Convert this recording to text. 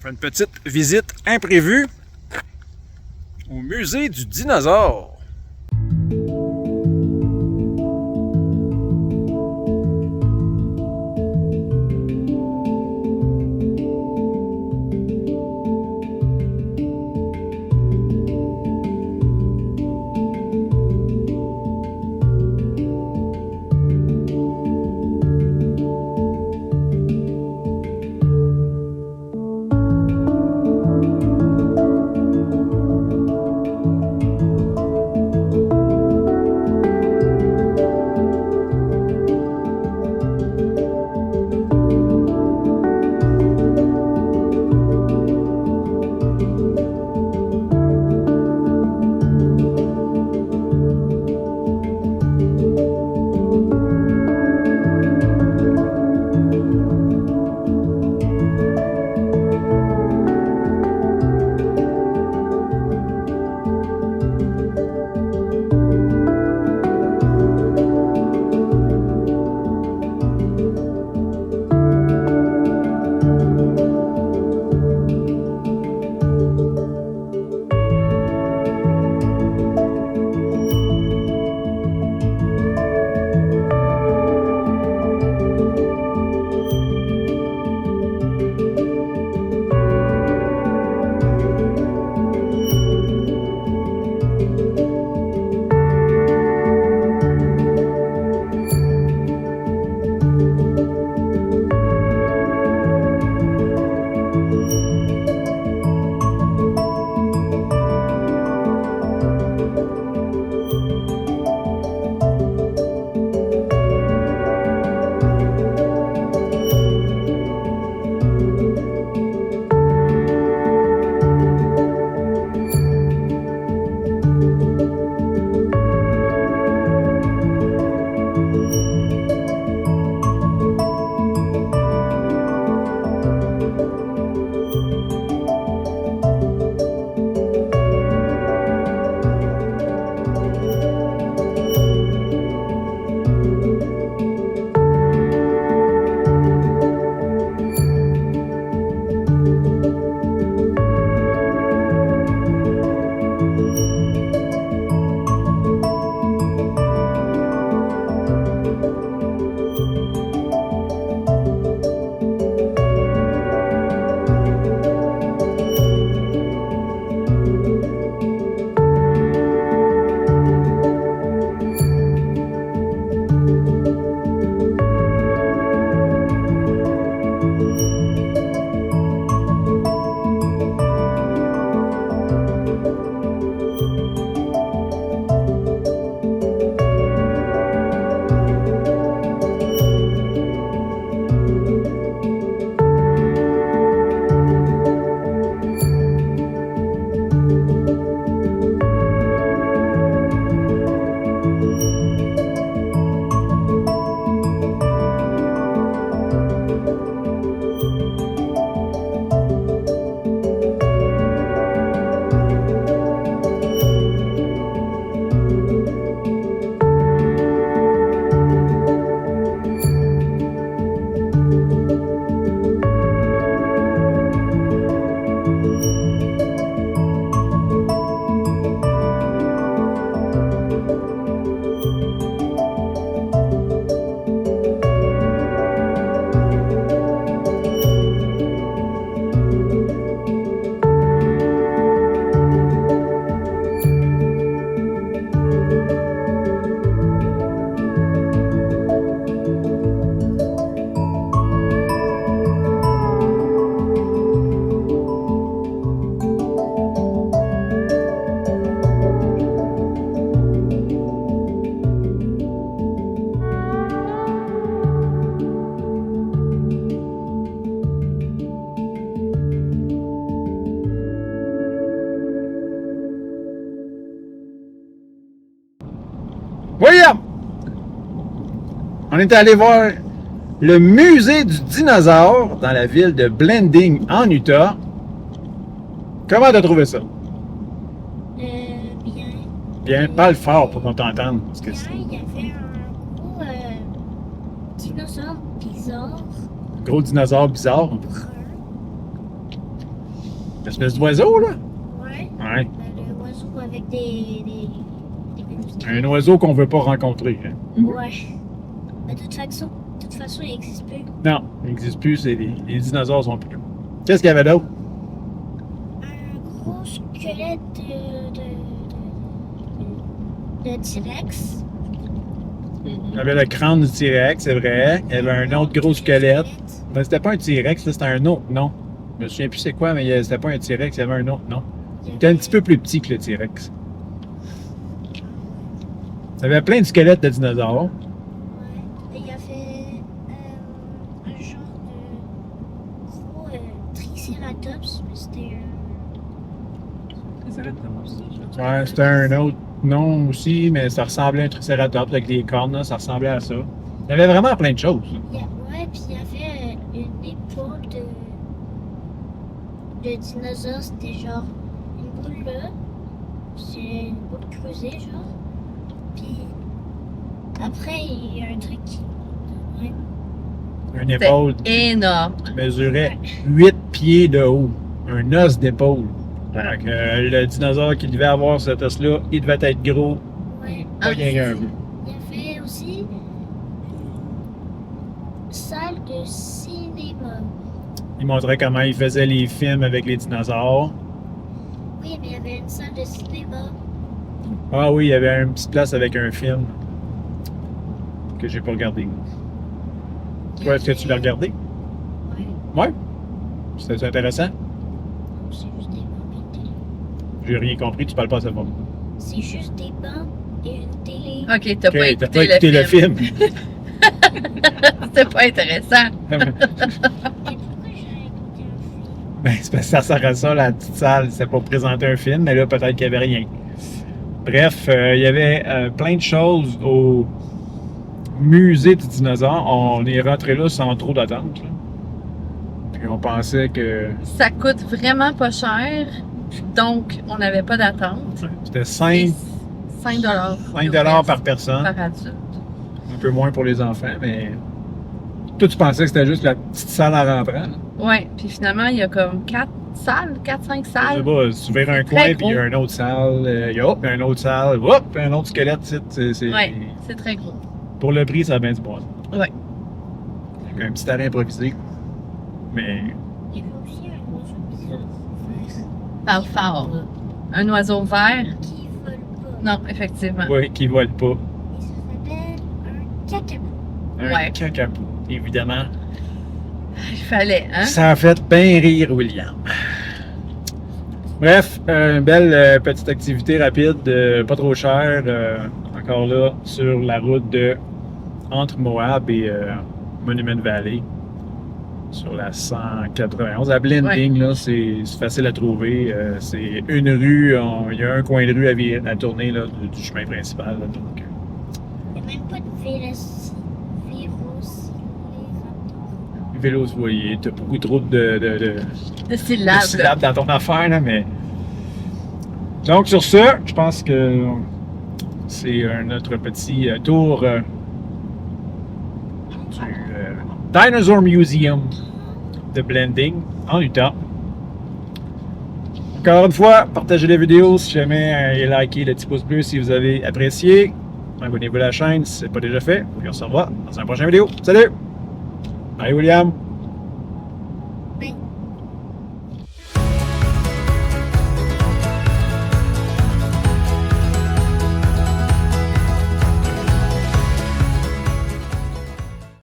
On fait une petite visite imprévue au musée du dinosaure. William! On est allé voir le musée du dinosaure dans la ville de Blanding, en Utah. Comment t'as trouvé ça? Bien. Bien, parle fort pour qu'on t'entende. Parce que Là, il y avait un gros dinosaure bizarre. gros dinosaure bizarre. Brun. L'espèce d'oiseau, là? Ouais. Ouais. Le oiseau avec des muscles. Un oiseau qu'on veut pas rencontrer. Hein. Ouais. Mais de toute façon, il n'existe plus. Non, il n'existe plus, les dinosaures sont plus là. Qu'est-ce qu'il y avait d'autre? Un gros squelette de T-Rex. Il y avait le crâne du T-Rex, c'est vrai. Il y avait un autre gros squelette. Ben, c'était pas un T-Rex, là, c'était un autre, non. Je me souviens plus c'est quoi, mais c'était pas un T-Rex, il y avait un autre, non. Il était un petit peu plus petit que le T-Rex. Il y avait plein de squelettes de dinosaures. Ouais. Et il y avait un genre de gros Triceratops, mais c'était Ouais, c'était un autre nom aussi, mais ça ressemblait à un Triceratops avec des cornes, là, ça ressemblait à ça. Il y avait vraiment plein de choses. Ouais, puis il y avait une épaule de dinosaure, c'était genre une boule là, c'est une boule creusée genre, puis après il y a un truc qui... Ouais. Une épaule C'était énorme. qui mesurait 8 pieds de haut. Un os d'épaule. Fait que, le dinosaure qui devait avoir cet os-là, il devait être gros. Ouais. Pas rien qu'un peu. Il y avait aussi une salle de cinéma. Il montrait comment il faisait les films avec les dinosaures. Oui, mais il y avait une salle de cinéma. Ah oui, il y avait une petite place avec un film que j'ai pas regardé. Toi, est-ce que tu l'as regardé? Ouais. Ouais. C'était intéressant? C'est juste des bancs et une télé. J'ai rien compris, tu parles pas assez fort. C'est juste des bancs et une télé. Ok, t'as Ok, pas t'as écouté, pas écouté le film. C'était pas intéressant. Et pourquoi j'ai écouté un film? Ben, c'est parce que ça sert à ça, la petite salle. C'est pour présenter un film, mais là, peut-être qu'il n'y avait rien. Bref, il y avait plein de choses au musée du dinosaure. On est rentré là sans trop d'attente. Là. Puis on pensait que Ça coûte vraiment pas cher, donc on n'avait pas d'attente. c'était 5 $5 par personne. par adulte. Un peu moins pour les enfants, mais toi, tu pensais que c'était juste la petite salle en rentrant. Là. Ouais, puis finalement, il y a comme 4 salles, 4-5 Je sais salles. pas, tu ouvres un Très coin, puis il y a gros. une autre salle, il y a une autre salle, hop, un autre squelette. Ouais, c'est très gros. Pour le prix, ça a bien du bon. Ouais. Avec un petit terrain improvisé. Mais Il y avait aussi un oiseau bizarre Parle fort. Un oiseau vert? qui vole pas. Non, effectivement. oui, qui ne vole pas. Et ça s'appelle un cacapou. Un Ouais. cacapou, évidemment. Il fallait, hein? Ça a fait bien rire William. Bref, une belle petite activité rapide, pas trop chère, encore là, sur la route de entre Moab et Monument Valley, sur la 191. À Blending, là, c'est facile à trouver. C'est une rue, il y a un coin de rue à tourner là, du chemin principal. Là, donc, Il n'y a même pas de vélociraptor. vélo, vous voyez, t'as beaucoup trop de De syllabes dans ton affaire, là, mais... Donc, sur ce, je pense que c'est notre petit tour du Dinosaur Museum de Blending en Utah. Encore une fois, partagez la vidéo si jamais et likez le petit pouce bleu si vous avez apprécié. Abonnez-vous à la chaîne si ce n'est pas déjà fait. Et on se revoit dans une prochaine vidéo. Salut! Bye William!